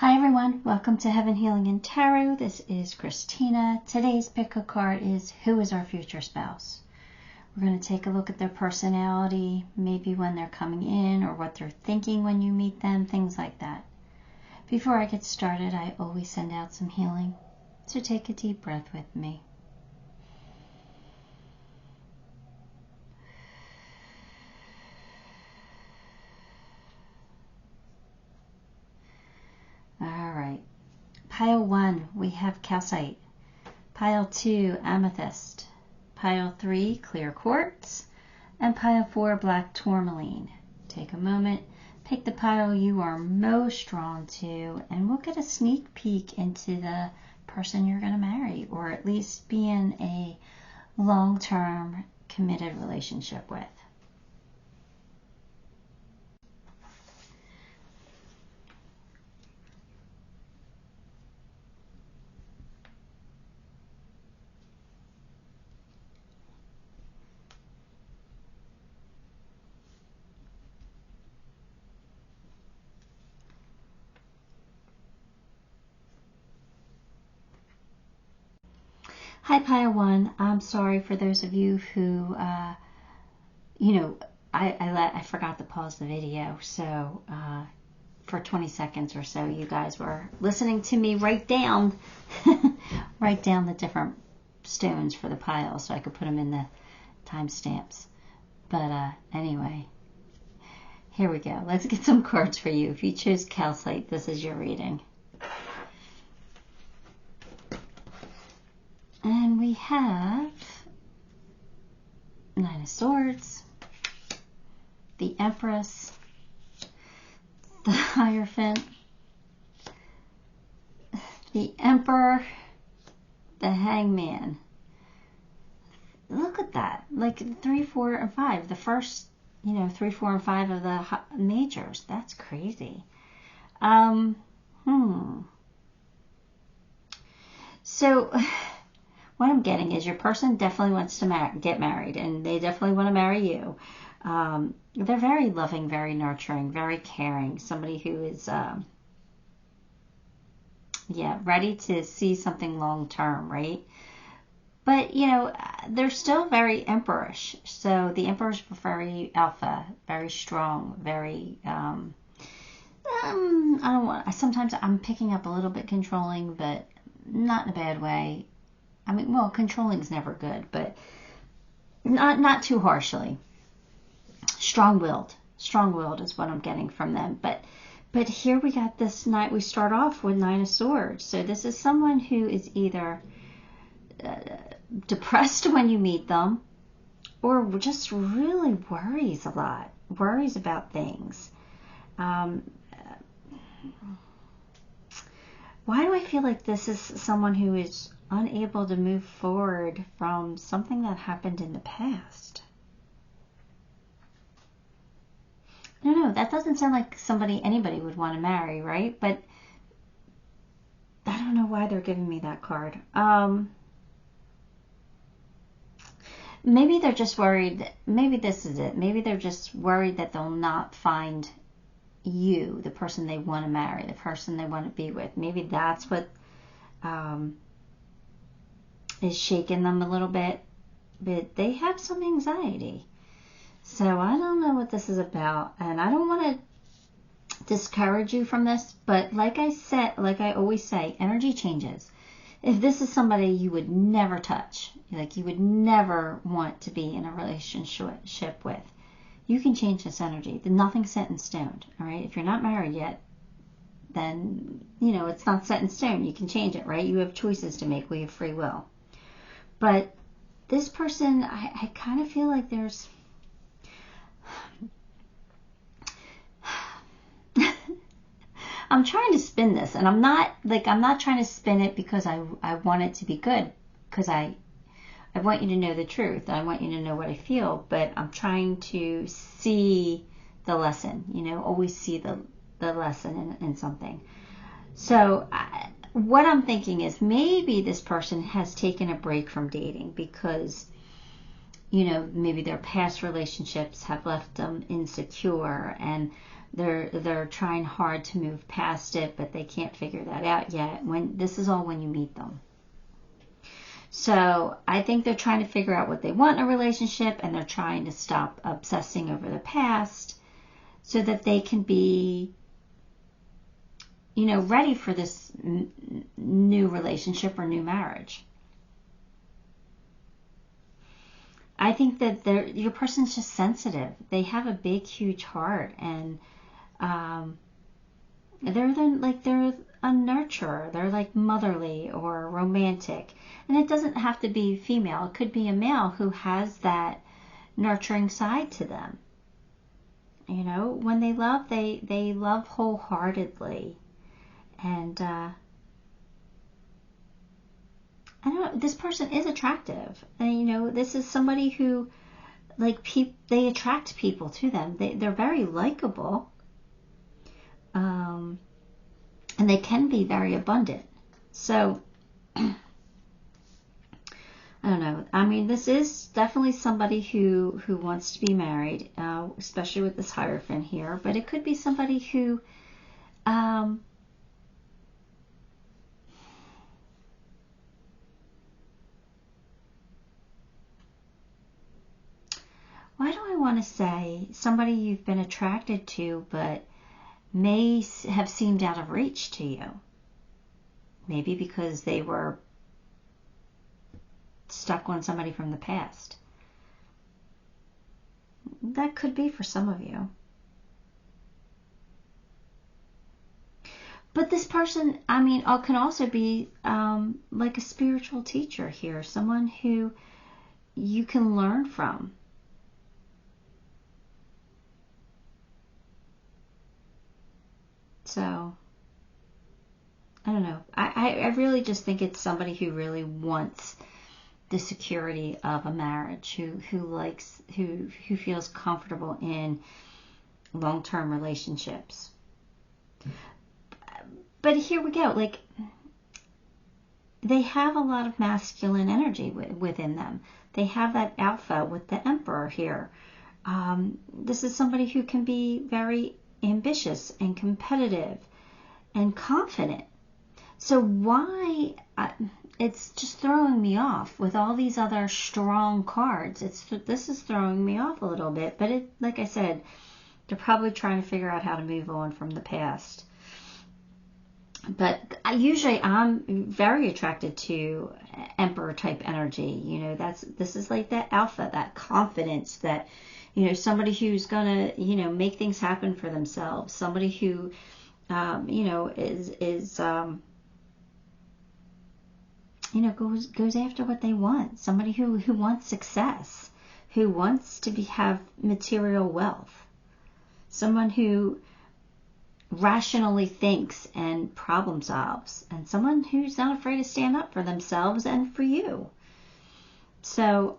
Hi everyone, welcome to Heaven Healing and Tarot. This is Christina. Today's pick a card is Who is Our Future Spouse? We're going to take a look at their personality, maybe when they're coming in or what they're thinking when you meet them, things like that. Before I get started, I always send out some healing, so take a deep breath with me. Alright, pile 1 we have Calcite, pile 2 Amethyst, pile 3 clear quartz, and pile 4 Black Tourmaline. Take a moment, pick the pile you are most drawn to, and we'll get a sneak peek into the person you're going to marry, or at least be in a long-term committed relationship with. Hi, pile 1. I'm sorry for those of you who, I forgot to pause the video, so for 20 seconds or so, you guys were listening to me write down the different stones for the pile so I could put them in the timestamps. But anyway, here we go. Let's get some cards for you. If you choose Calcite, this is your reading. And we have Nine of Swords, the Empress, the Hierophant, the Emperor, the Hangman. Look at that. Like 3, 4, and 5. The first, 3, 4, and 5 of the majors. That's crazy. So what I'm getting is your person definitely wants to get married, and they definitely want to marry you. They're very loving, very nurturing, very caring. Somebody who is, ready to see something long term, right? But, they're still very emperorish. So the emperor's very alpha, very strong, very, sometimes I'm picking up a little bit controlling, but not in a bad way. I mean, well, controlling is never good, but not too harshly. Strong-willed is what I'm getting from them. But here we got this night. We start off with Nine of Swords. So this is someone who is either depressed when you meet them, or just really worries a lot, worries about things. Why do I feel like this is someone who is unable to move forward from something that happened in the past? I don't know. That doesn't sound like anybody would want to marry, right? But I don't know why they're giving me that card. Maybe they're just worried. Maybe this is it. Maybe they're just worried that they'll not find you, the person they want to marry, the person they want to be with. Maybe that's what is shaking them a little bit, but they have some anxiety. So I don't know what this is about, and I don't want to discourage you from this, but like I always say, energy changes. If this is somebody you would never touch, like you would never want to be in a relationship with, you can change this energy. Nothing's set in stone, all right? If you're not married yet, then, it's not set in stone. You can change it, right? You have choices to make. We have free will. But this person, I kind of feel like there's... I'm trying to spin this, and I'm not trying to spin it because I want it to be good, because I want you to know the truth. I want you to know what I feel, but I'm trying to see the lesson, always see the lesson in something. So what I'm thinking is maybe this person has taken a break from dating because, maybe their past relationships have left them insecure, and they're trying hard to move past it, but they can't figure that out yet. This is all when you meet them. So I think they're trying to figure out what they want in a relationship, and they're trying to stop obsessing over the past so that they can be, ready for this new relationship or new marriage. I think that your person's just sensitive. They have a big, huge heart, and they're a nurturer. They're like motherly or romantic. And it doesn't have to be female. It could be a male who has that nurturing side to them. When they love, they love wholeheartedly. And I don't know, this person is attractive. And, this is somebody who, they attract people to them. They're very likable. And they can be very abundant. So, I don't know. I mean, this is definitely somebody who wants to be married, especially with this Hierophant here. But it could be somebody who, why do I want to say somebody you've been attracted to, but may have seemed out of reach to you? Maybe because they were stuck on somebody from the past. That could be for some of you. But this person, can also be like a spiritual teacher here, someone who you can learn from. So, I don't know. I really just think it's somebody who really wants the security of a marriage, who feels comfortable in long-term relationships. But here we go. They have a lot of masculine energy within them. They have that alpha with the Emperor here. This is somebody who can be very ambitious and competitive and confident. So why it's just throwing me off with all these other strong cards. This is throwing me off a little bit, but like I said, they're probably trying to figure out how to move on from the past. But I'm very attracted to Emperor type energy. This is like that alpha, that confidence, that somebody who's gonna make things happen for themselves. Somebody who is goes after what they want. Somebody who wants success, who wants to have material wealth. Someone who rationally thinks and problem solves, and someone who's not afraid to stand up for themselves and for you. So,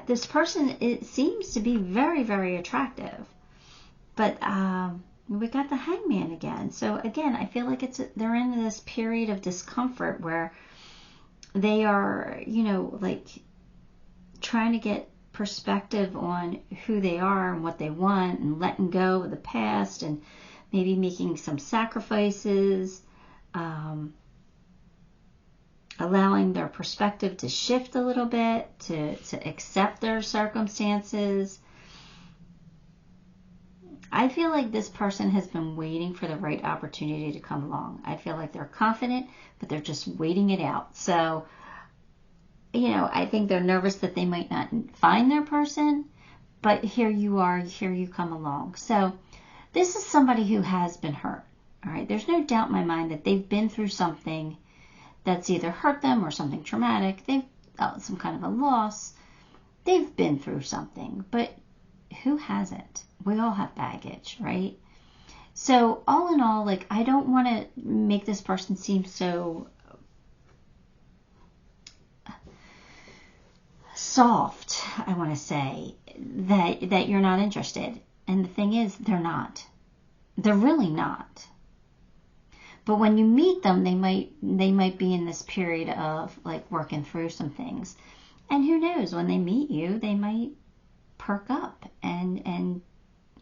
this person, it seems to be very, very attractive. But we got the Hangman again. So again, I feel like they're in this period of discomfort where they are, trying to get perspective on who they are and what they want, and letting go of the past, and maybe making some sacrifices, allowing their perspective to shift a little bit, to accept their circumstances. I feel like this person has been waiting for the right opportunity to come along. I feel like they're confident, but they're just waiting it out. So, I think they're nervous that they might not find their person, but here you are, here you come along. So this is somebody who has been hurt. All right. There's no doubt in my mind that they've been through something that's either hurt them or something traumatic. They've some kind of a loss. They've been through something, but who hasn't? We all have baggage, right? So all in all, I don't want to make this person seem so soft, I want to say, that you're not interested. And the thing is, they're not. They're really not. But when you meet them, they might be in this period of working through some things. And who knows, when they meet you, they might perk up and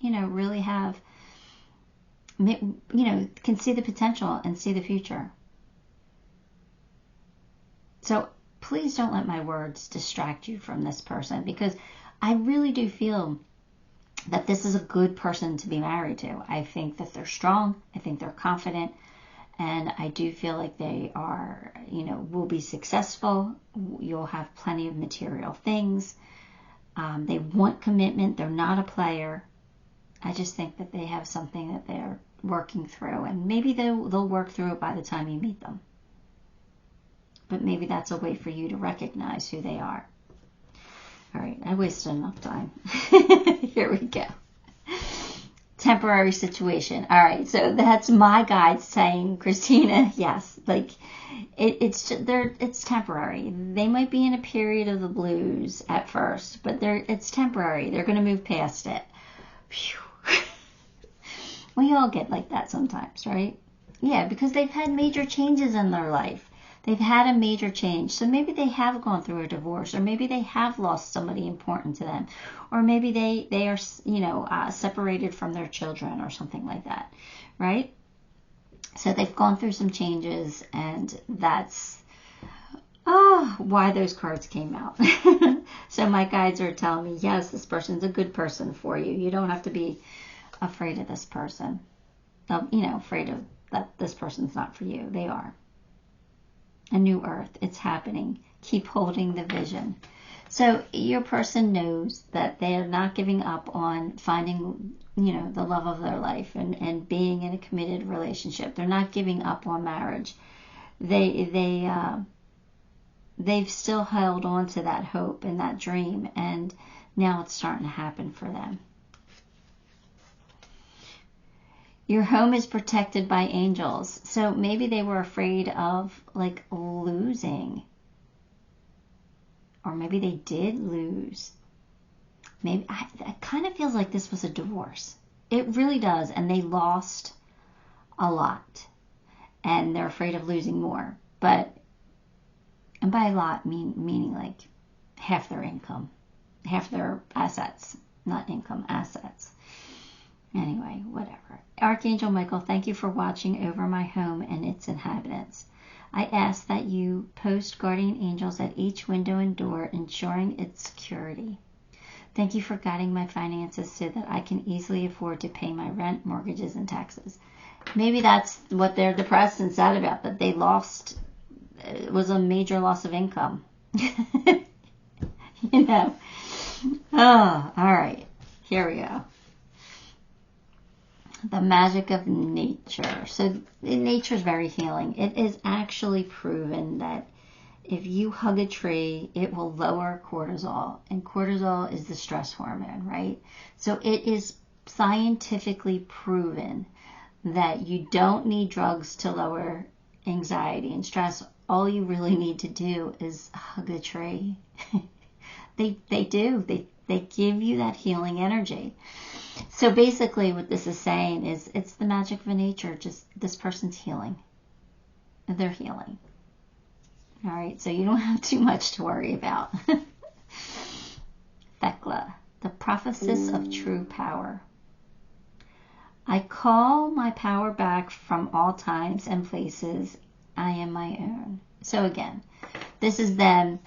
really have can see the potential and see the future. So please don't let my words distract you from this person, because I really do feel that this is a good person to be married to. I think that they're strong. I think they're confident. And I do feel like they are, will be successful. You'll have plenty of material things. They want commitment. They're not a player. I just think that they have something that they're working through. And maybe they'll work through it by the time you meet them. But maybe that's a way for you to recognize who they are. All right, I wasted enough time. Here we go. Temporary situation. All right, so that's my guide saying, Christina, yes, like it's temporary. They might be in a period of the blues at first, but it's temporary. They're going to move past it. Phew. We all get like that sometimes, right? Yeah, because they've had major changes in their life. They've had a major change. So maybe they have gone through a divorce, or maybe they have lost somebody important to them, or maybe they are, separated from their children or something like that, right? So they've gone through some changes, and that's why those cards came out. So my guides are telling me, yes, this person's a good person for you. You don't have to be afraid of this person, afraid of that this person's not for you. They are. A new earth. It's happening. Keep holding the vision. So your person knows that they are not giving up on finding, the love of their life and being in a committed relationship. They're not giving up on marriage. They've still held on to that hope and that dream, and now it's starting to happen for them. Your home is protected by angels. So maybe they were afraid of losing. Or maybe they did lose. Maybe it kind of feels like this was a divorce. It really does. And they lost a lot. And they're afraid of losing more. And by a lot, meaning like half their income. Half their assets. Not income, assets. Anyway, whatever. Archangel Michael, thank you for watching over my home and its inhabitants. I ask that you post guardian angels at each window and door, ensuring its security. Thank you for guiding my finances so that I can easily afford to pay my rent, mortgages, and taxes. Maybe that's what they're depressed and sad about, that they lost. It was a major loss of income. Oh, all right. Here we go. The magic of nature. So nature is very healing. It is actually proven that if you hug a tree, it will lower cortisol. And cortisol is the stress hormone, right? So it is scientifically proven that you don't need drugs to lower anxiety and stress. All you really need to do is hug a tree. They do. They give you that healing energy. So basically what this is saying is it's the magic of nature. Just this person's healing. They're healing. All right, so you don't have too much to worry about. Thecla, the prophetess of true power. I call my power back from all times and places. I am my own. So again, this is them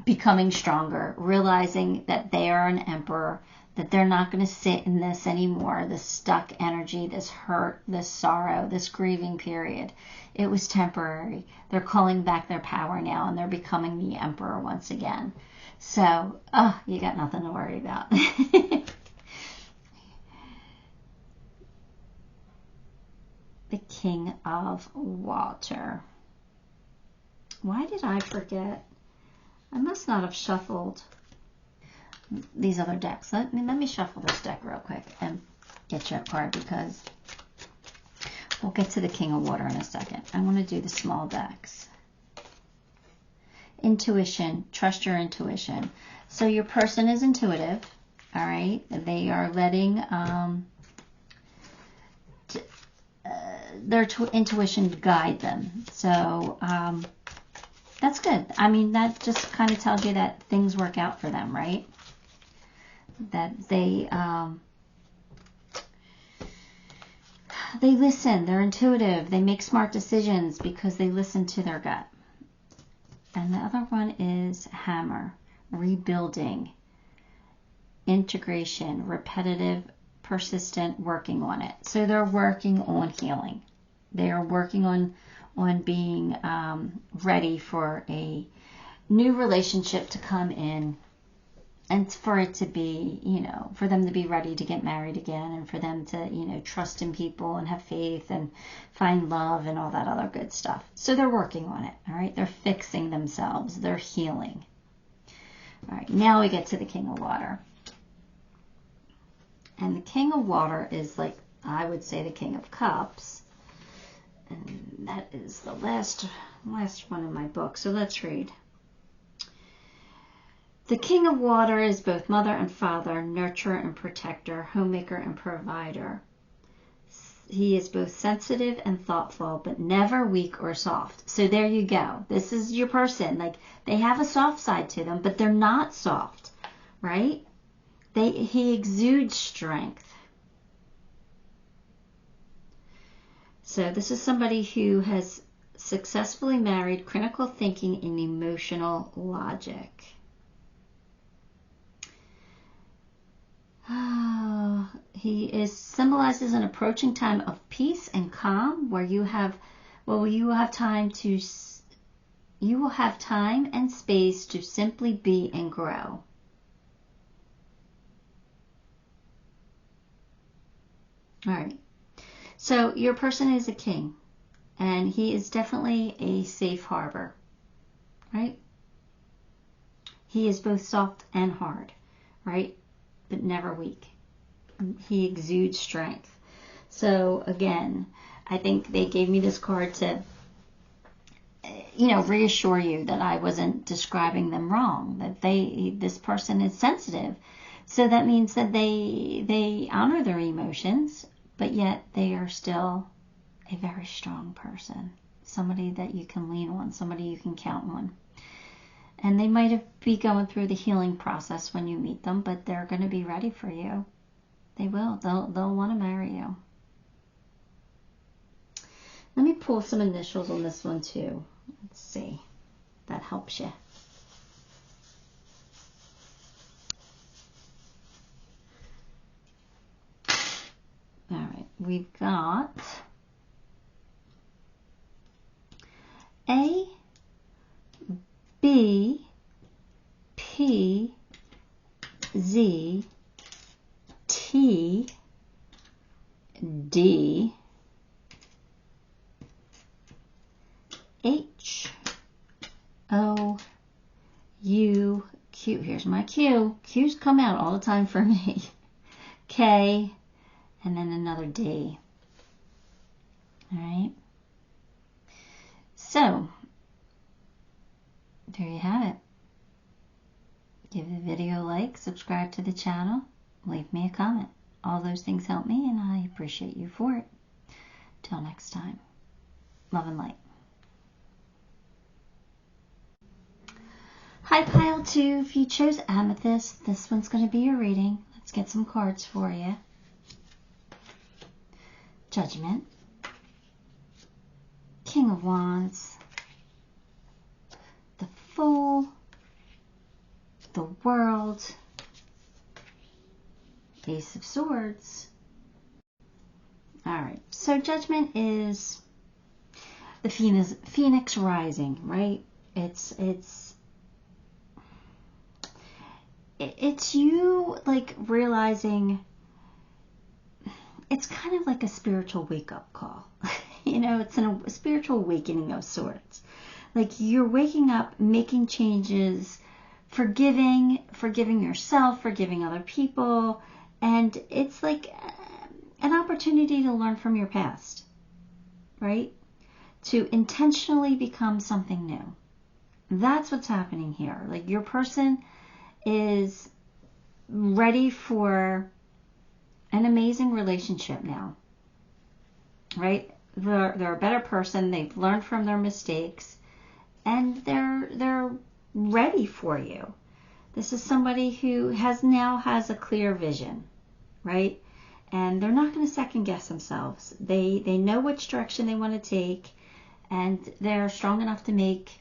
becoming stronger, realizing that they are an emperor, that they're not going to sit in this anymore, this stuck energy, this hurt, this sorrow, this grieving period. It was temporary. They're calling back their power now, and they're becoming the emperor once again. So, you got nothing to worry about. The King of Water. Why did I forget? I must not have shuffled these other decks. Let me shuffle this deck real quick and get you a card, because we'll get to the King of Water in a second. I want to do the small decks. Intuition. Trust your intuition. So your person is intuitive. All right. They are letting their intuition guide them. So that's good. I mean, that just kind of tells you that things work out for them, right? That they They listen. They're intuitive. They make smart decisions because they listen to their gut. And the other one is hammer, rebuilding, integration, repetitive, persistent, working on it. So they're working on healing. They are working on being ready for a new relationship to come in, and for it to be, for them to be ready to get married again, and for them to, trust in people and have faith and find love and all that other good stuff. So they're working on it, all right? They're fixing themselves. They're healing. All right, now we get to the King of Water. And the King of Water is like, I would say, the King of Cups. And that is the last one in my book. So let's read. The King of Water is both mother and father, nurturer and protector, homemaker and provider. He is both sensitive and thoughtful, but never weak or soft. So there you go. This is your person. Like, they have a soft side to them, but they're not soft, right? He exudes strength. So this is somebody who has successfully married critical thinking and emotional logic. He symbolizes an approaching time of peace and calm, where you will have time and space to simply be and grow. All right. So your person is a king, and he is definitely a safe harbor, right? He is both soft and hard, right? But never weak. He exudes strength. So again, I think they gave me this card to, reassure you that I wasn't describing them wrong, that this person is sensitive. So that means that they honor their emotions, but yet they are still a very strong person. Somebody that you can lean on, somebody you can count on. And they might be going through the healing process when you meet them, but they're going to be ready for you. They will. They'll want to marry you. Let me pull some initials on this one too. Let's see. That helps you. All right. We've got A, B, P, Z, T, D, H, O, U, Q. Here's my Q. Q's come out all the time for me. K, and then another D. All right. So, there you have it. Give the video a like, subscribe to the channel, leave me a comment. All those things help me, and I appreciate you for it. Till next time, love and light. Hi, Pile 2. If you chose Amethyst, this one's going to be your reading. Let's get some cards for you. Judgment. King of Wands. The Fool. The World. Ace of Swords. Alright, so Judgment is the Phoenix rising, right? It's you, like, realizing it's kind of like a spiritual wake-up call. It's a spiritual awakening of sorts. Like, you're waking up, making changes, forgiving yourself, forgiving other people, and it's like an opportunity to learn from your past, right? To intentionally become something new. That's what's happening here. Like, your person is ready for an amazing relationship now, right? They're a better person. They've learned from their mistakes, and they're ready for you. This is somebody who has a clear vision, right? and they're not going to second guess themselves. They know which direction they want to take, and they're strong enough to make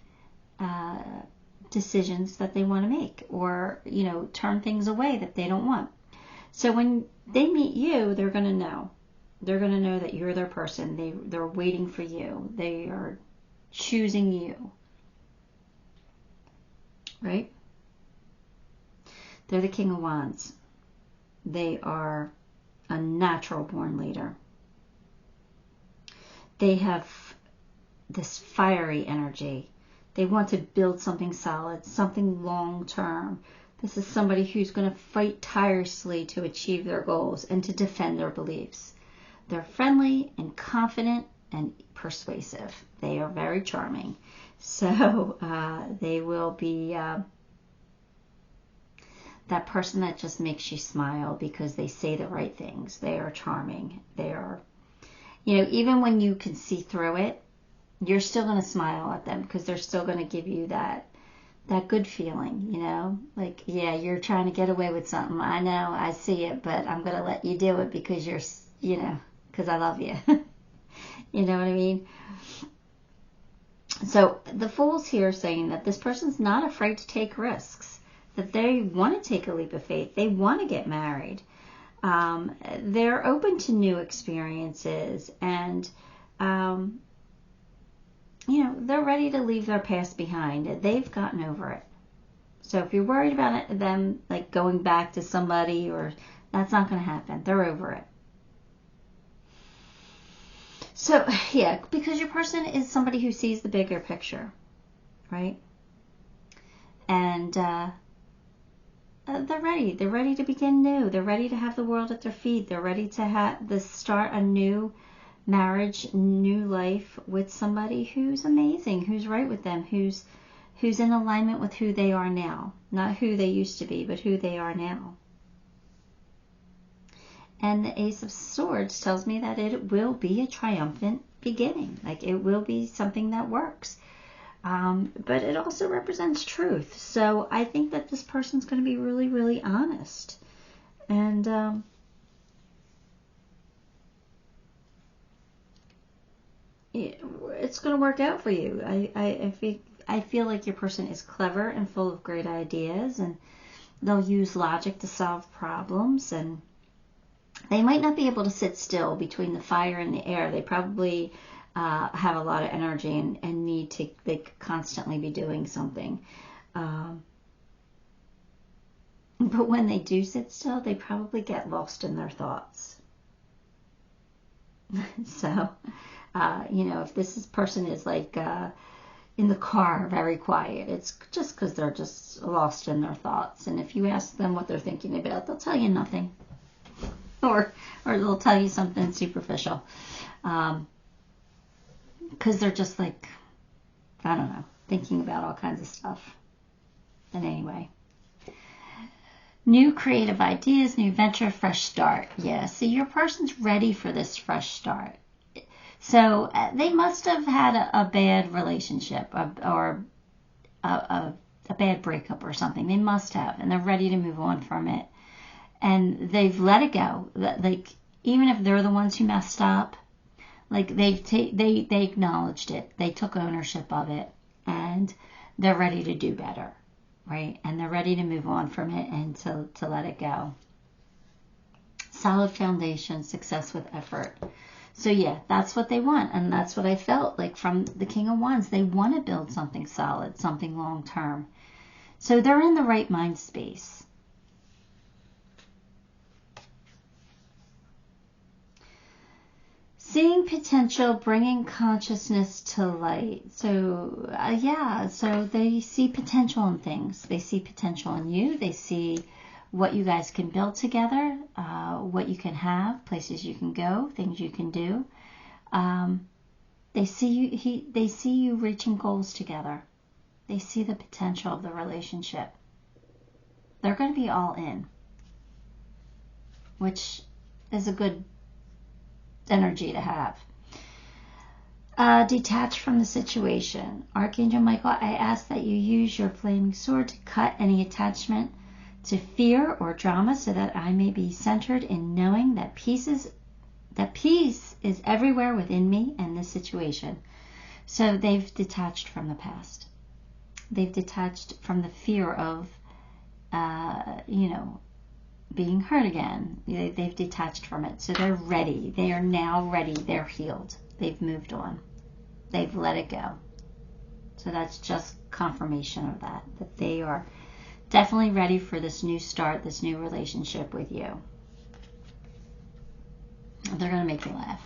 decisions that they want to make, or, you know, turn things away that they don't want. So when they meet you, they're going to know. They're going to know that you're their person. They're waiting for you. They are choosing you. Right? They're the King of Wands. They are a natural born leader. They have this fiery energy. They want to build something solid, something long-term. This is somebody who's going to fight tirelessly to achieve their goals and to defend their beliefs. They're friendly and confident and persuasive. They are very charming. So they will be that person that just makes you smile because they say the right things. They are charming. They are, you know, even when you can see through it, you're still going to smile at them because they're still going to give you that good feeling, you know, like, yeah, you're trying to get away with something. I know, I see it, but I'm going to let you do it because you're, you know, because I love you. You know what I mean? So the Fool's here saying that this person's not afraid to take risks, that they want to take a leap of faith. They want to get married. They're open to new experiences, and you know, they're ready to leave their past behind. They've gotten over it. So if you're worried about them like going back to somebody, or that's not going to happen. They're over it. So yeah, because your person is somebody who sees the bigger picture, right? And they're ready. They're ready to begin new. They're ready to have the world at their feet. They're ready to start a new marriage, new life with somebody who's amazing, who's right with them, who's in alignment with who they are now. Not who they used to be, but who they are now. And the Ace of Swords tells me that it will be a triumphant beginning. Like, it will be something that works. But it also represents truth. So I think that this person's going to be really, really honest. And it's going to work out for you. I feel like your person is clever and full of great ideas, and they'll use logic to solve problems, and they might not be able to sit still between the fire and the air. They probably have a lot of energy and need to constantly be doing something. But when they do sit still, they probably get lost in their thoughts. So, you know, if this person is like in the car, very quiet, it's just because they're just lost in their thoughts. And if you ask them what they're thinking about, they'll tell you nothing. Or they'll tell you something superficial. Because they're just like, I don't know, thinking about all kinds of stuff. And anyway. New creative ideas, new venture, fresh start. Yeah, see, your person's ready for this fresh start. So they must have had a bad relationship or a bad breakup or something. They must have, and they're ready to move on from it. And they've let it go. Like, even if they're the ones who messed up, like they acknowledged it. They took ownership of it, and they're ready to do better, right? And they're ready to move on from it and to let it go. Solid foundation, success with effort. So yeah, that's what they want, and that's what I felt like from the King of Wands. They want to build something solid, something long term. So they're in the right mind space. Seeing potential, bringing consciousness to light. So, yeah, so they see potential in things. They see potential in you. They see what you guys can build together, what you can have, places you can go, things you can do. They see you reaching goals together. They see the potential of the relationship. They're going to be all in, which is a good energy to have. Detach from the situation. Archangel Michael, I ask that you use your flaming sword to cut any attachment to fear or drama so that I may be centered in knowing that peace is everywhere within me and this situation. So they've detached from the past. They've detached from the fear of, being hurt again. They've detached from it. So they're ready. They are now ready. They're healed. They've moved on. They've let it go. So that's just confirmation of that they are definitely ready for this new start, this new relationship with you. They're going to make you laugh.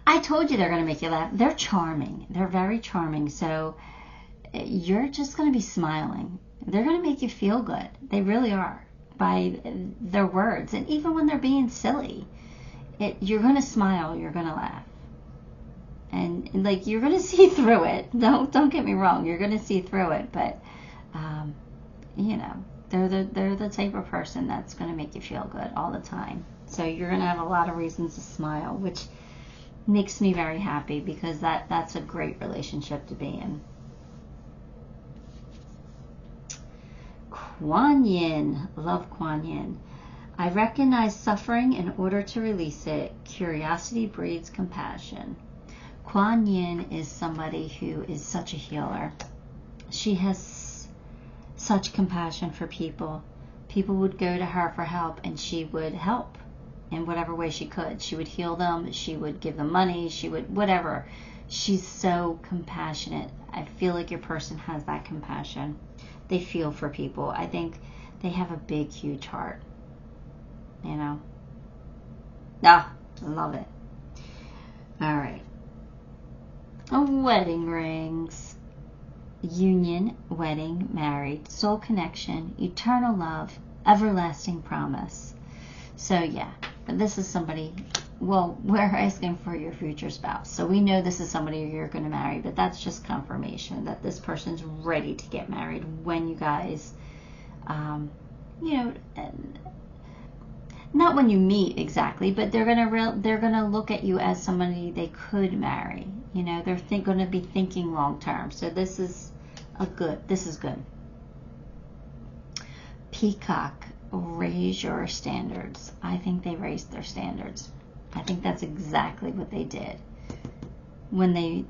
I told you they're going to make you laugh. They're charming. They're very charming. So you're just going to be smiling. They're going to make you feel good. They really are, by their words. And even when they're being silly, you're going to smile. You're going to laugh. And like, you're going to see through it. Don't get me wrong. You're going to see through it. But, they're the type of person that's going to make you feel good all the time. So you're going to have a lot of reasons to smile, which makes me very happy, because that's a great relationship to be in. Kuan Yin. Love Kuan Yin. I recognize suffering in order to release it. Curiosity breeds compassion. Kuan Yin is somebody who is such a healer. She has such compassion for people. People would go to her for help, and she would help in whatever way she could. She would heal them. She would give them money. She would, whatever. She's so compassionate. I feel like your person has that compassion. They feel for people. I think they have a big, huge heart. I love it. All right. Wedding rings. Union, wedding, married, soul connection, eternal love, everlasting promise. So yeah, this is somebody, well, we're asking for your future spouse. So we know this is somebody you're going to marry, but that's just confirmation that this person's ready to get married when you guys, not when you meet exactly, but they're gonna look at you as somebody they could marry. They're going to be thinking long term. So this is good. Peacock, raise your standards. I think they raised their standards. I think that's exactly what they did. When they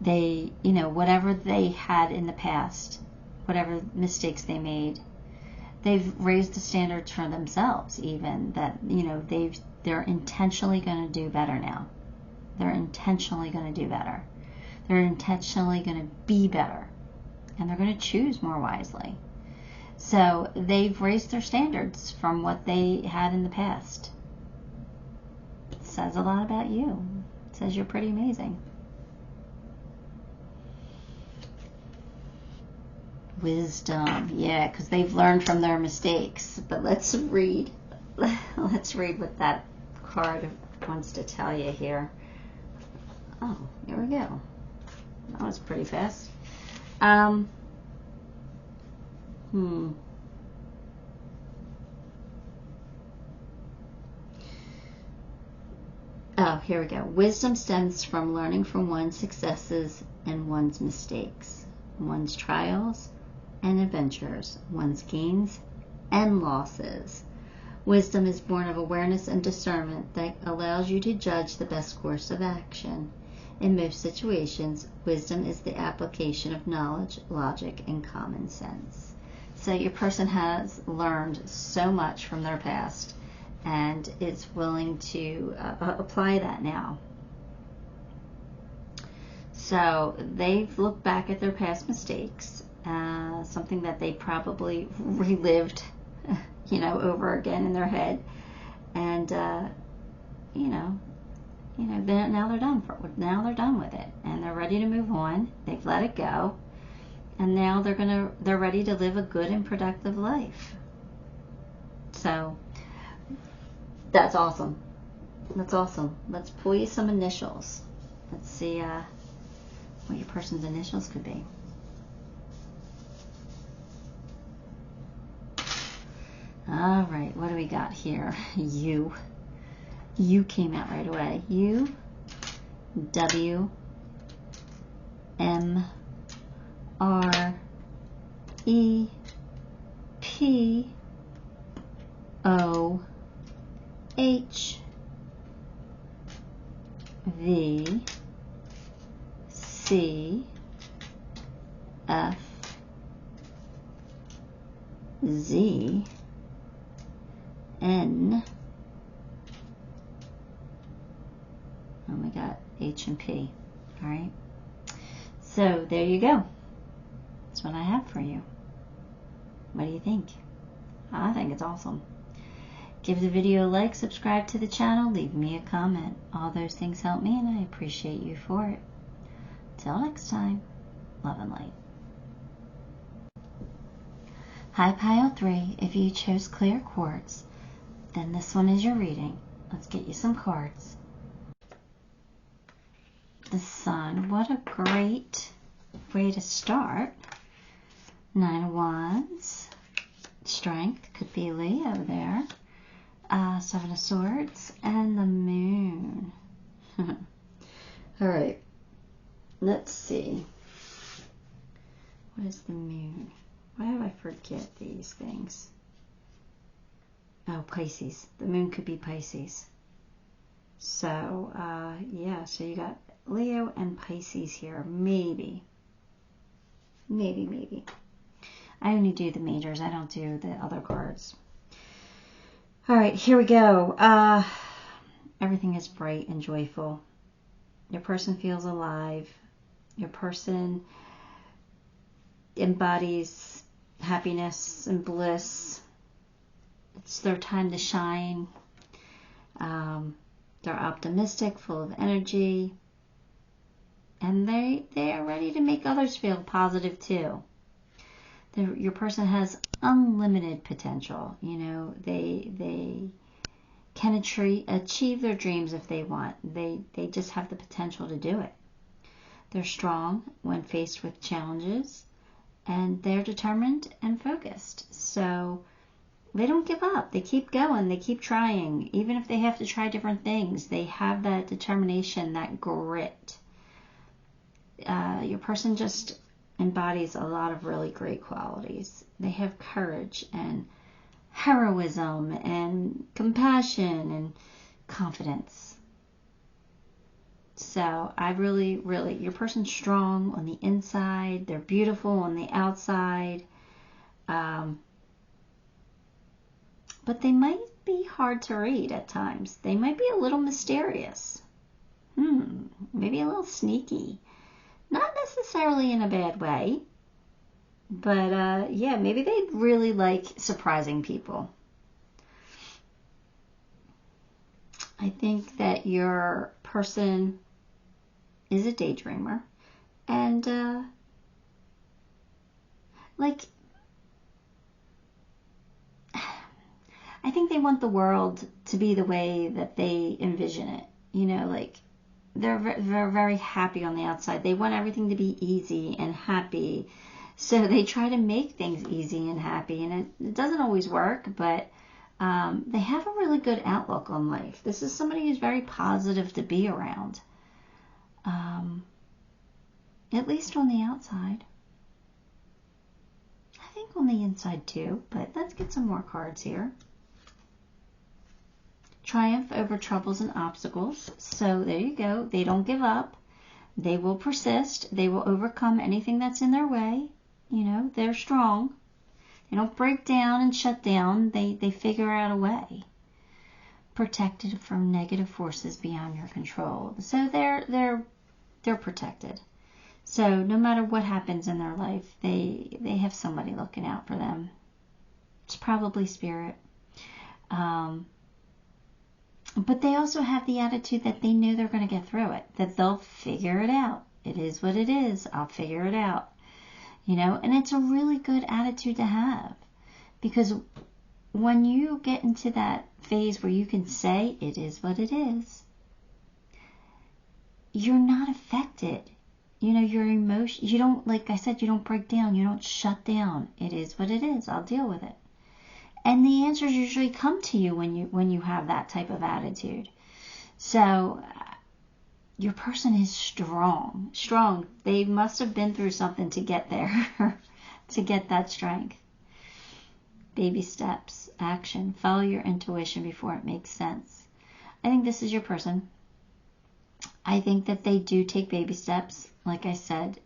whatever they had in the past, whatever mistakes they made, they've raised the standards for themselves, even that, they're intentionally going to do better now. They're intentionally going to do better. They're intentionally going to be better. And they're going to choose more wisely. So they've raised their standards from what they had in the past. It says a lot about you. It says you're pretty amazing. Wisdom. Yeah, because they've learned from their mistakes. But let's read what that card wants to tell you here. Oh, here we go. That was pretty fast. Oh, here we go. Wisdom stems from learning from one's successes and one's mistakes, one's trials and adventures, one's gains and losses. Wisdom is born of awareness and discernment that allows you to judge the best course of action. In most situations, wisdom is the application of knowledge, logic, and common sense. So your person has learned so much from their past and is willing to apply that now. So they've looked back at their past mistakes, something that they probably relived, over again in their head, and now they're done. Now they're done with it, and they're ready to move on. They've let it go, and now they're ready to live a good and productive life. So that's awesome. That's awesome. Let's pull you some initials. Let's see what your person's initials could be. All right, what do we got here? U. U came out right away. U, W, M, R, E, P, O H V C F Z N, and we got H and P. All right. So there you go. That's what I have for you. What do you think? I think it's awesome. Give the video a like, subscribe to the channel, leave me a comment. All those things help me and I appreciate you for it. Till next time, love and light. Hi Pile 3, if you chose clear quartz, then this one is your reading. Let's get you some cards. The Sun, what a great way to start. 9 of Wands, Strength, could be Leo there. 7 of Swords, and the Moon. Alright, let's see. What is the Moon? Why do I forget these things? Oh, Pisces. The Moon could be Pisces. So, yeah, so you got Leo and Pisces here. Maybe. Maybe. I only do the majors. I don't do the other cards. All right, here we go. Everything is bright and joyful. Your person feels alive. Your person embodies happiness and bliss. It's their time to shine. They're optimistic, full of energy. And they are ready to make others feel positive too. Your person has unlimited potential. You know, they can achieve their dreams if they want. They just have the potential to do it. They're strong when faced with challenges, and they're determined and focused. So they don't give up. They keep going. They keep trying. Even if they have to try different things, they have that determination, that grit. Your person just embodies a lot of really great qualities. They have courage and heroism and compassion and confidence. So I really, your person's strong on the inside. They're beautiful on the outside. But they might be hard to read at times. They might be a little mysterious. Maybe a little sneaky. Not necessarily in a bad way, but yeah, maybe they really like surprising people. I think that your person is a daydreamer, and I think they want the world to be the way that they envision it. You know, like they're very happy on the outside. They want everything to be easy and happy. So they try to make things easy and happy. And it doesn't always work, but they have a really good outlook on life. This is somebody who's very positive to be around. At least on the outside. I think on the inside too, but let's get some more cards here. Triumph over troubles and obstacles. So there you go. They don't give up. They will persist. They will overcome anything that's in their way. You know, they're strong. They don't break down and shut down. They figure out a way. Protected from negative forces beyond your control. So they're protected. So no matter what happens in their life, they have somebody looking out for them. It's probably spirit. But they also have the attitude that they know they're going to get through it, that they'll figure it out. It is what it is. I'll figure it out. You know, and it's a really good attitude to have, because when you get into that phase where you can say it is what it is, you're not affected. You know, your emotion, you don't, like I said, you don't break down. You don't shut down. It is what it is. I'll deal with it. And the answers usually come to you when you have that type of attitude. So your person is strong. Strong. They must have been through something to get there, to get that strength. baby steps, action. Follow your intuition before it makes sense. I think this is your person. I think that they do take baby steps. Like I said,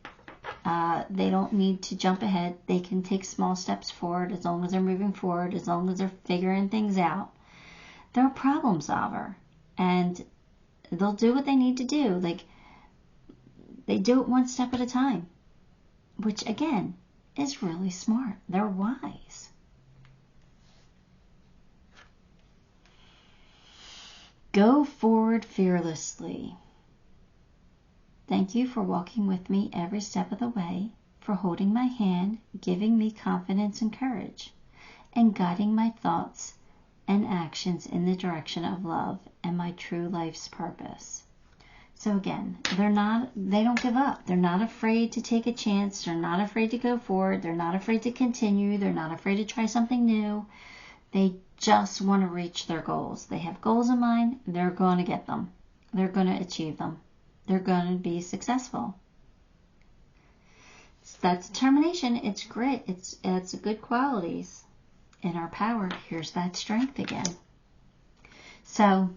they don't need to jump ahead. They can take small steps forward as long as they're moving forward, as long as they're figuring things out. They're a problem solver, and they'll do what they need to do. Like, they do it one step at a time, which again is really smart. They're wise. Go forward fearlessly. Thank you for walking with me every step of the way, for holding my hand, giving me confidence and courage, and guiding my thoughts and actions in the direction of love and my true life's purpose. So again, they don't give up. They're not afraid to take a chance. They're not afraid to go forward. They're not afraid to continue. They're not afraid to try something new. They just want to reach their goals. They have goals in mind. They're going to get them. They're going to achieve them. They're going to be successful. It's that determination. It's grit. It's good qualities. In our power, here's that strength again. So,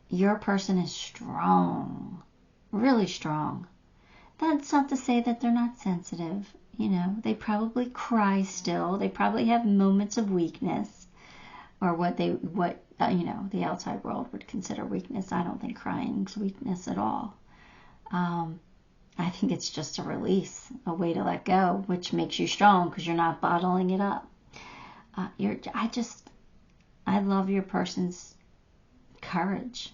your person is strong, really strong. That's not to say that they're not sensitive. You know, they probably cry still. They probably have moments of weakness, or what the outside world would consider weakness. I don't think crying is weakness at all. I think it's just a release, a way to let go, which makes you strong because you're not bottling it up. I love your person's courage,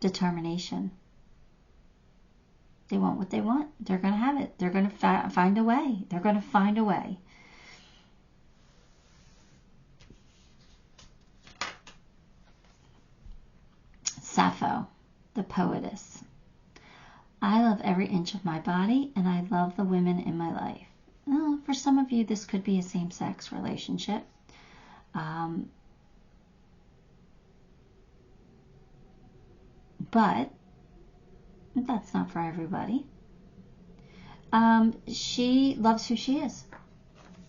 determination. They want what they want. They're going to have it. They're going to find a way. They're going to find a way. Sappho, the poetess. I love every inch of my body, and I love the women in my life. Well, for some of you, this could be a same-sex relationship. But that's not for everybody. She loves who she is.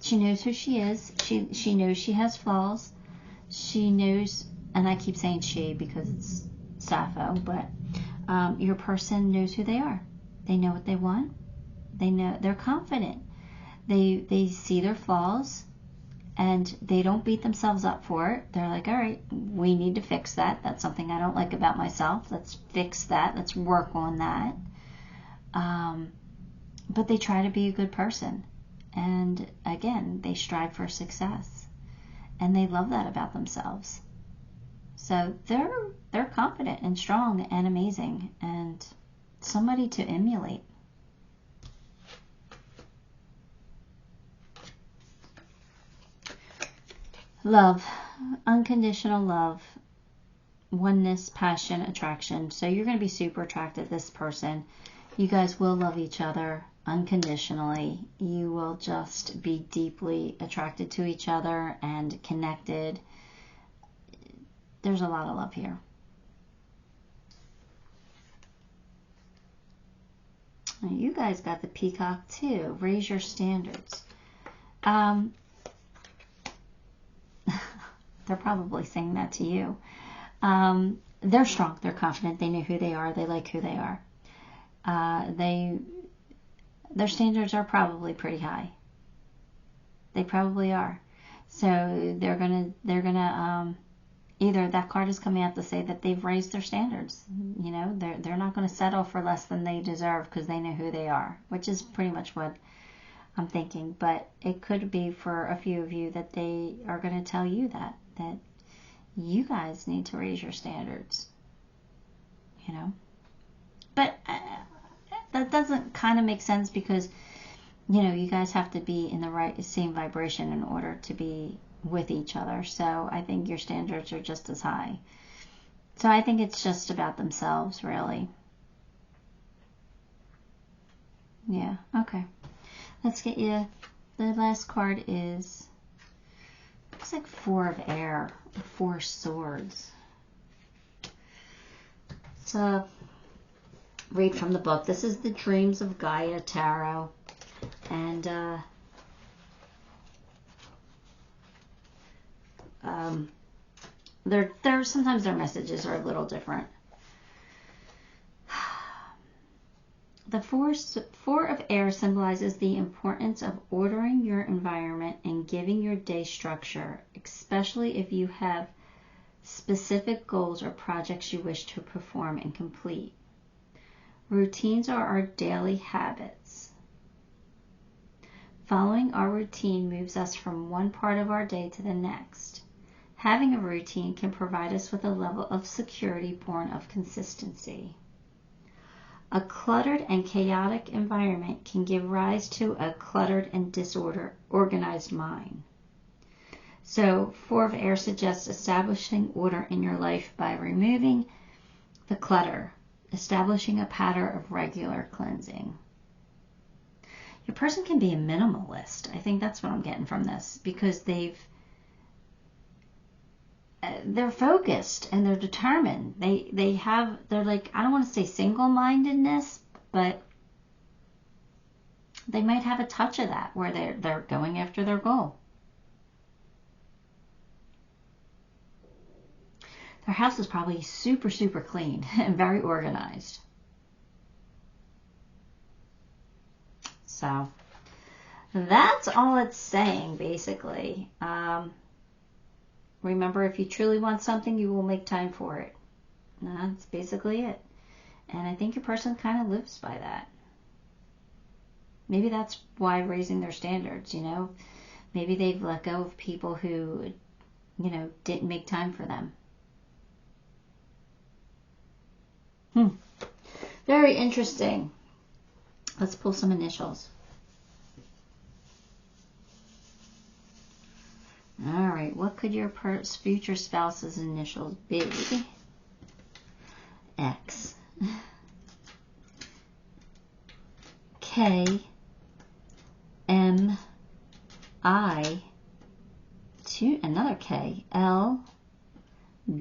She knows who she is. She knows she has flaws. She knows, and I keep saying she because it's Sappho, but your person knows who they are. They know what they want. They know, they're confident. They see their flaws, and they don't beat themselves up for it. They're like, all right, we need to fix that. That's something I don't like about myself. Let's fix that. Let's work on that. But they try to be a good person. And again, they strive for success. And they love that about themselves. So they're confident and strong and amazing, and somebody to emulate. Love, unconditional love, oneness, passion, attraction. So you're going to be super attracted to this person. You guys will love each other unconditionally. You will just be deeply attracted to each other and connected. There's a lot of love here. You guys got the peacock too. Raise your standards. They're probably saying that to you. They're strong. They're confident. They know who they are. They like who they are. Their standards are probably pretty high. They probably are. So they're gonna either that card is coming out to say that they've raised their standards. You know, they're not going to settle for less than they deserve because they know who they are, which is pretty much what I'm thinking. But it could be for a few of you that they are going to tell you that you guys need to raise your standards. You know, but that doesn't kind of make sense because, you know, you guys have to be in the same vibration in order to be with each other. So I think your standards are just as high. So I think it's just about themselves, really. Yeah, okay. Let's get you, the last card is, looks like 4 of air, 4 swords. So, read from the book. This is the Dreams of Gaia Tarot. And sometimes their messages are a little different. The Four of Air symbolizes the importance of ordering your environment and giving your day structure, especially if you have specific goals or projects you wish to perform and complete. Routines are our daily habits. Following our routine moves us from one part of our day to the next. Having a routine can provide us with a level of security born of consistency. A cluttered and chaotic environment can give rise to a cluttered and disorganized mind. So, Four of Air suggests establishing order in your life by removing the clutter, establishing a pattern of regular cleansing. Your person can be a minimalist. I think that's what I'm getting from this, because they're focused and they're determined. They're like, I don't want to say single-mindedness, but they might have a touch of that where they're going after their goal. Their house is probably super, super clean and very organized. So that's all it's saying, basically. Remember, if you truly want something, you will make time for it. That's basically it. And I think your person kind of lives by that. Maybe that's why raising their standards, you know. Maybe they've let go of people who, you know, didn't make time for them. Very interesting. Let's pull some initials. All right, what could your future spouse's initials be? X. K. M. I. Another K. L.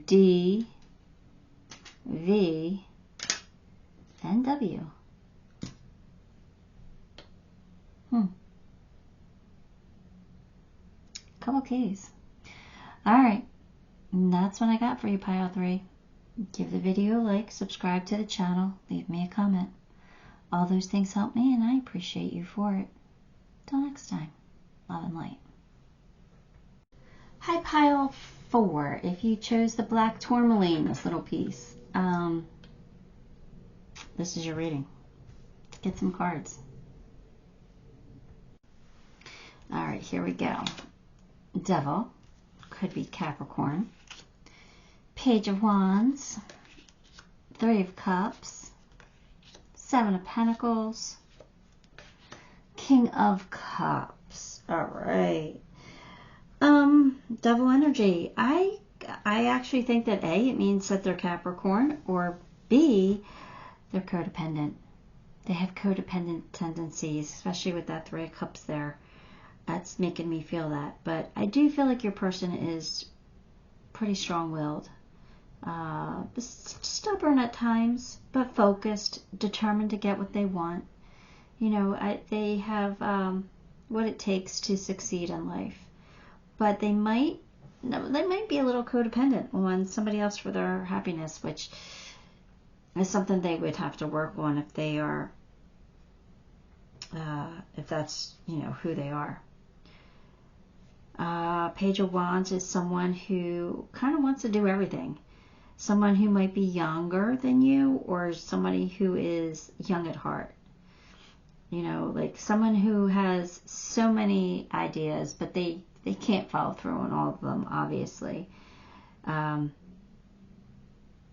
D. V. And W. Couple keys. Alright, that's what I got for you, Pile 3. Give the video a like, subscribe to the channel, leave me a comment. All those things help me and I appreciate you for it. Till next time, love and light. Hi, Pile 4. If you chose the Black Tourmaline, this little piece, this is your reading. Let's get some cards. Alright, here we go. Devil, could be Capricorn. Page of Wands. 3 of Cups. 7 of Pentacles. King of Cups. Alright. Devil energy. I actually think that A, it means that they're Capricorn, or B, they're codependent. They have codependent tendencies, especially with that 3 of Cups there. That's making me feel that. But I do feel like your person is pretty strong-willed. Stubborn at times, but focused, determined to get what they want. You know, they have what it takes to succeed in life. But they might be a little codependent on somebody else for their happiness, which is something they would have to work on if they are, if that's, you know, who they are. Page of Wands is someone who kind of wants to do everything. Someone who might be younger than you, or somebody who is young at heart. You know, like someone who has so many ideas, but they can't follow through on all of them, obviously. You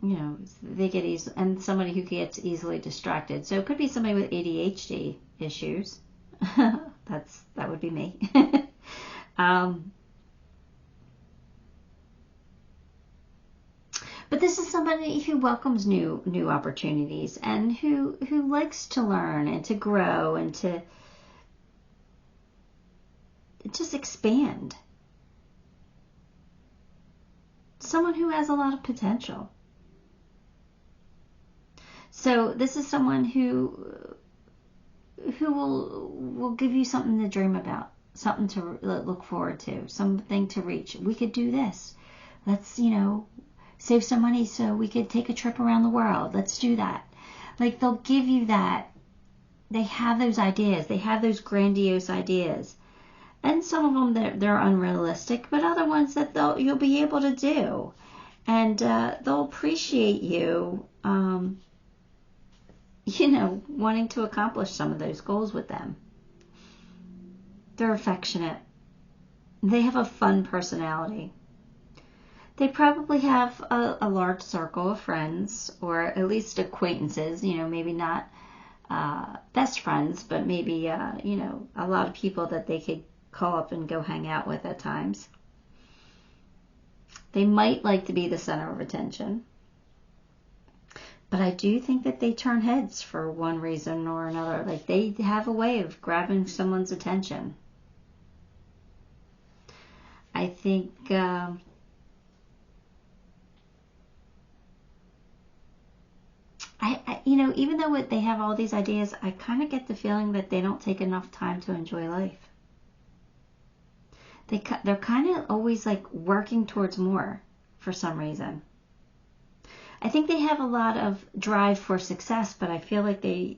know, they get easy, and somebody who gets easily distracted. So it could be somebody with ADHD issues. That would be me. But this is somebody who welcomes new opportunities and who likes to learn and to grow and to just expand. Someone who has a lot of potential. So this is someone who will give you something to dream about. something to look forward to, something to reach. We could do this. Let's, save some money so we could take a trip around the world. Let's do that. Like, they'll give you that. They have those ideas. They have those grandiose ideas. And some of them, they're unrealistic, but other ones that you'll be able to do. And they'll appreciate you, wanting to accomplish some of those goals with them. They're affectionate. They have a fun personality. They probably have a large circle of friends, or at least acquaintances, maybe not best friends, but maybe, a lot of people that they could call up and go hang out with at times. They might like to be the center of attention. But I do think that they turn heads for one reason or another. Like, they have a way of grabbing someone's attention. I think even though they have all these ideas, I kind of get the feeling that they don't take enough time to enjoy life. They're kind of always like working towards more for some reason. I think they have a lot of drive for success, but I feel like they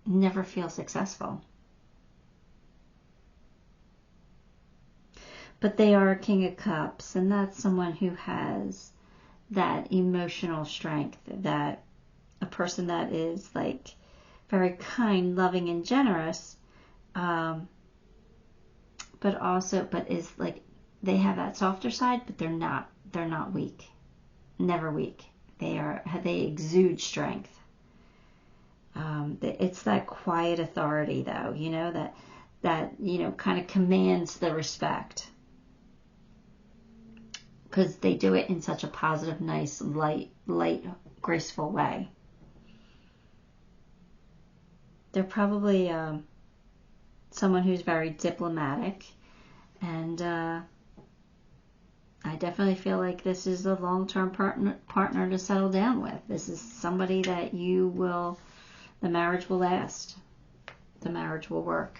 never feel successful. But they are a King of Cups, and that's someone who has that emotional strength, that a person that is like very kind, loving, and generous, but is like, they have that softer side, but they're not weak, never weak. They exude strength. It's that quiet authority, though, that kind of commands the respect, because they do it in such a positive, nice, light, graceful way. They're probably someone who's very diplomatic, and I definitely feel like this is a long-term partner to settle down with. This is somebody that the marriage will last. The marriage will work.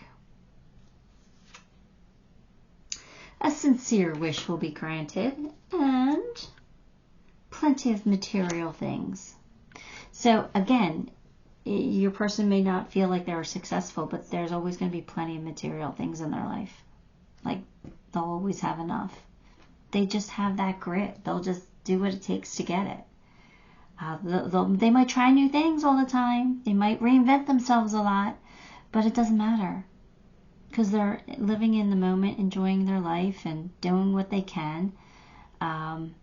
A sincere wish will be granted, and plenty of material things. So again, your person may not feel like they're successful, but there's always going to be plenty of material things in their life. Like, they'll always have enough. They just have that grit. They'll just do what it takes to get it. They might try new things all the time. They might reinvent themselves a lot, but it doesn't matter, because they're living in the moment, enjoying their life and doing what they can. And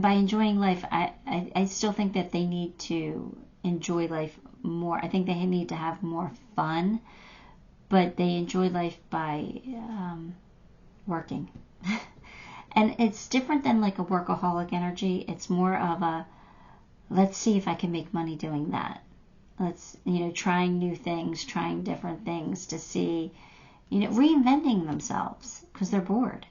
by enjoying life, I still think that they need to enjoy life more. I think they need to have more fun, but they enjoy life by working. And it's different than like a workaholic energy. It's more of a, let's see if I can make money doing that. Let's, trying new things, trying different things to see, reinventing themselves because they're bored.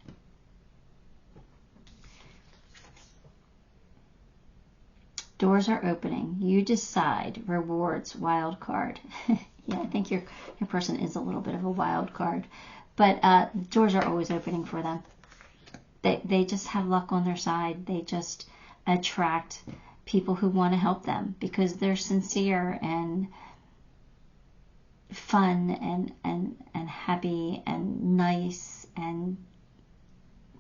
Doors are opening. You decide. Rewards. Wild card. Yeah, I think your person is a little bit of a wild card. But doors are always opening for them. They just have luck on their side. They just attract people who want to help them because they're sincere and fun and happy and nice and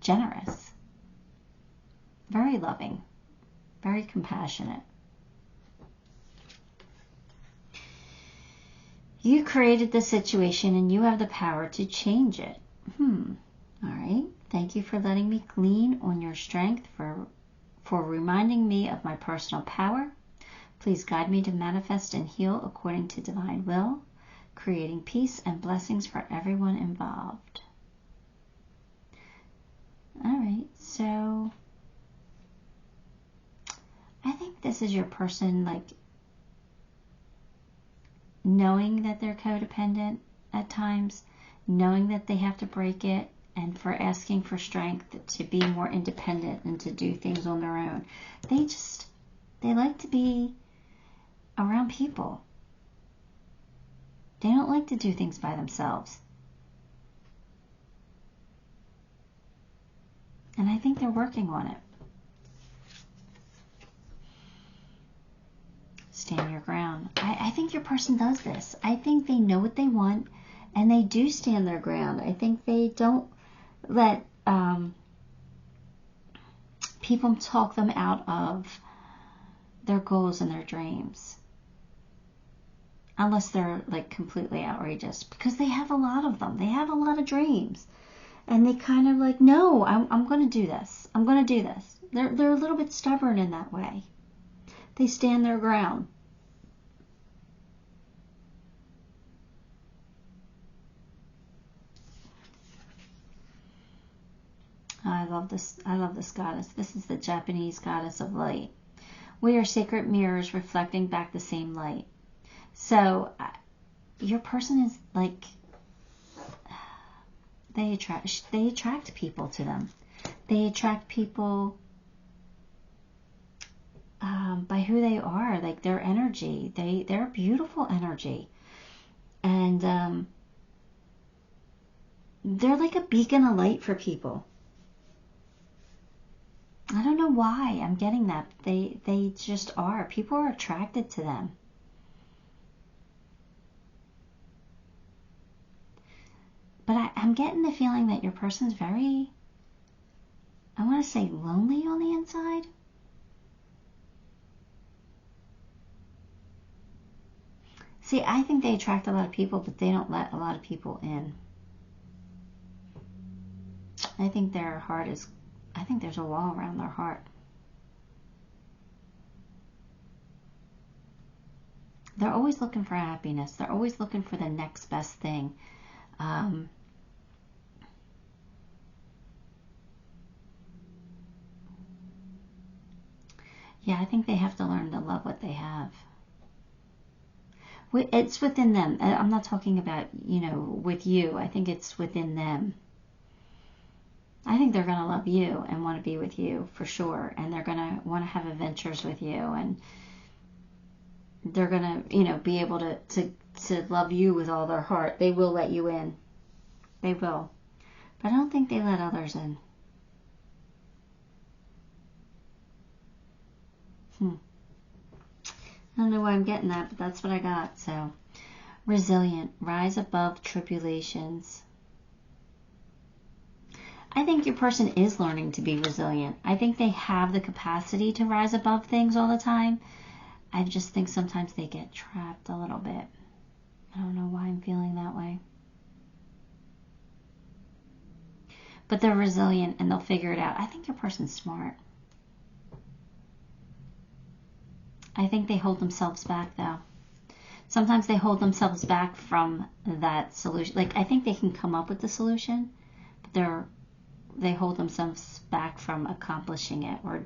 generous. Very loving. Very compassionate. You created the situation and you have the power to change it. All right. Thank you for letting me glean on your strength, for reminding me of my personal power. Please guide me to manifest and heal according to divine will, creating peace and blessings for everyone involved. All right. So I think this is your person, like, knowing that they're codependent at times, knowing that they have to break it, and for asking for strength to be more independent and to do things on their own. They like to be around people. They don't like to do things by themselves. And I think they're working on it. Stand your ground. I think your person does this. I think they know what they want, and they do stand their ground. I think they don't let people talk them out of their goals and their dreams. Unless they're like completely outrageous, because they have a lot of them. They have a lot of dreams. And they kind of like, no, I'm going to do this. I'm going to do this. They're a little bit stubborn in that way. They stand their ground. I love this goddess. This is the Japanese goddess of light. We are sacred mirrors reflecting back the same light. So your person is like, they attract people to them. They attract people by who they are, like their energy. They're a beautiful energy. And they're like a beacon of light for people. I don't know why I'm getting that. They just are. People are attracted to them. But I'm getting the feeling that your person's very, I want to say, lonely on the inside. See, I think they attract a lot of people, but they don't let a lot of people in. I think their heart is, I think there's a wall around their heart. They're always looking for happiness. They're always looking for the next best thing. Yeah, I think they have to learn to love what they have. It's within them. I'm not talking about, with you. I think it's within them. I think they're going to love you and want to be with you for sure. And they're going to want to have adventures with you. And they're going to, be able to love you with all their heart. They will let you in. They will. But I don't think they let others in. I don't know why I'm getting that, but that's what I got. So, resilient, rise above tribulations. I think your person is learning to be resilient. I think they have the capacity to rise above things all the time. I just think sometimes they get trapped a little bit. I don't know why I'm feeling that way. But they're resilient and they'll figure it out. I think your person's smart. I think they hold themselves back, though. Sometimes they hold themselves back from that solution. Like, I think they can come up with the solution, but they hold themselves back from accomplishing it or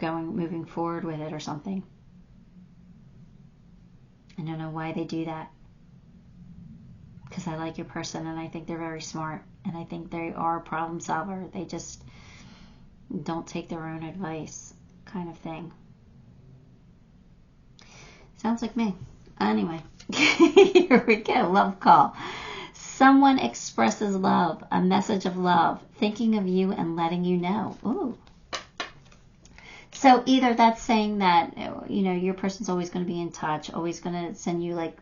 moving forward with it or something. I don't know why they do that. Because I like your person and I think they're very smart. And I think they are a problem solver. They just don't take their own advice, kind of thing. Sounds like me. Anyway, here we go. Love call. Someone expresses love, a message of love, thinking of you and letting you know. Ooh. So either that's saying that, your person's always going to be in touch, always going to send you like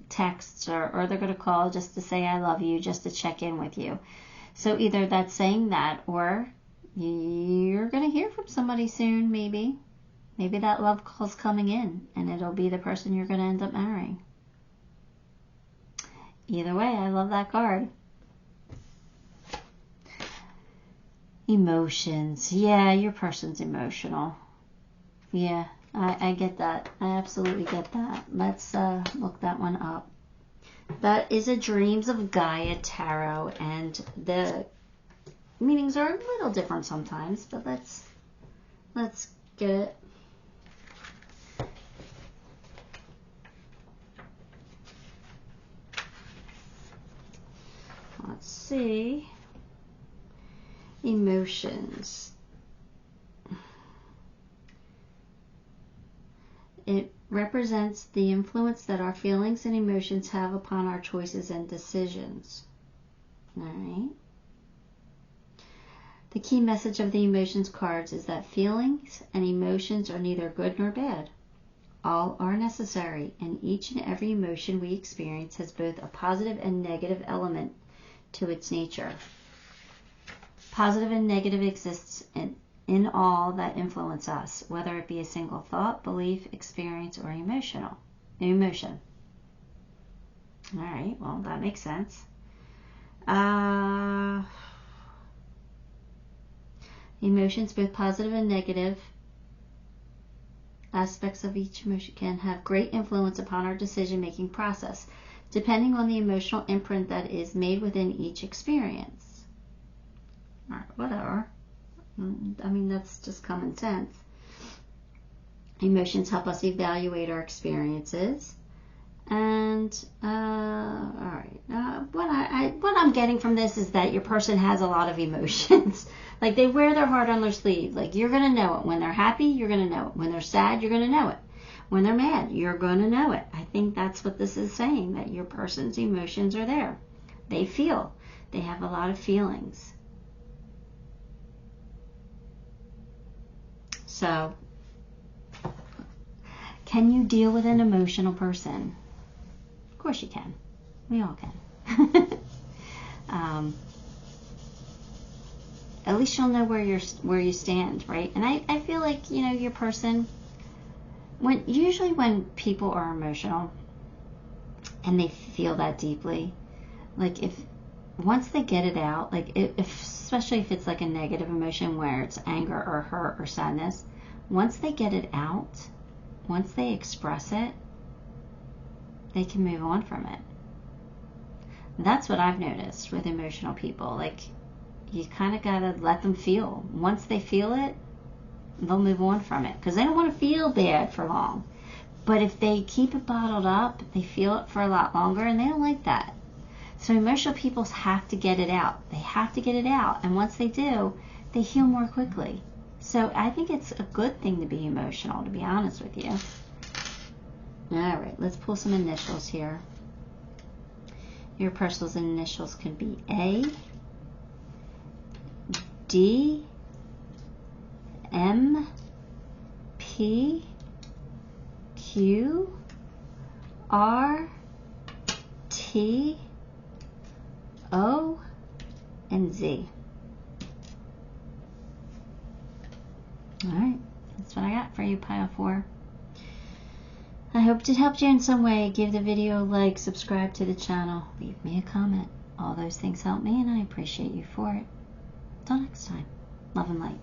texts or they're going to call just to say I love you, just to check in with you. So either that's saying that or you're going to hear from somebody soon, maybe. Maybe that love call's coming in and it'll be the person you're going to end up marrying. Either way, I love that card. Emotions. Yeah, your person's emotional. Yeah, I get that. I absolutely get that. Let's look that one up. That is a Dreams of Gaia Tarot, and the meanings are a little different sometimes, but let's get it. Let's see. Emotions. It represents the influence that our feelings and emotions have upon our choices and decisions. All right. The key message of the emotions cards is that feelings and emotions are neither good nor bad. All are necessary, and each and every emotion we experience has both a positive and negative element to its nature. Positive and negative exists in all that influence us, whether it be a single thought, belief, experience, or emotion. All right, well, that makes sense. Emotions, both positive and negative aspects of each emotion, can have great influence upon our decision-making process, depending on the emotional imprint that is made within each experience. All right, whatever. I mean, that's just common sense. Emotions help us evaluate our experiences. And, all right, what I'm getting from this is that your person has a lot of emotions. Like, they wear their heart on their sleeve. Like, you're going to know it. When they're happy, you're going to know it. When they're sad, you're going to know it. When they're mad, you're going to know it. I think that's what this is saying, that your person's emotions are there. They feel. They have a lot of feelings. So, can you deal with an emotional person? Of course you can. We all can. At least you'll know where you stand, right? And I feel like, you know, your person, usually when people are emotional and they feel that deeply, like once they get it out, like especially if it's like a negative emotion where it's anger or hurt or sadness, once they get it out, once they express it, they can move on from it. That's what I've noticed with emotional people. Like, you kind of got to let them feel. Once they feel it, they'll move on from it, because they don't want to feel bad for long. But if they keep it bottled up, they feel it for a lot longer, and they don't like that. So emotional people have to get it out. They have to get it out. And once they do, they heal more quickly. So I think it's a good thing to be emotional, to be honest with you. All right, let's pull some initials here. Your person's initials could be A, D, M, P, Q, R, T, O, and Z. All right, that's what I got for you, Pile 4. I hope it helped you in some way. Give the video a like, subscribe to the channel, leave me a comment. All those things help me, and I appreciate you for it. Till next time, love and light.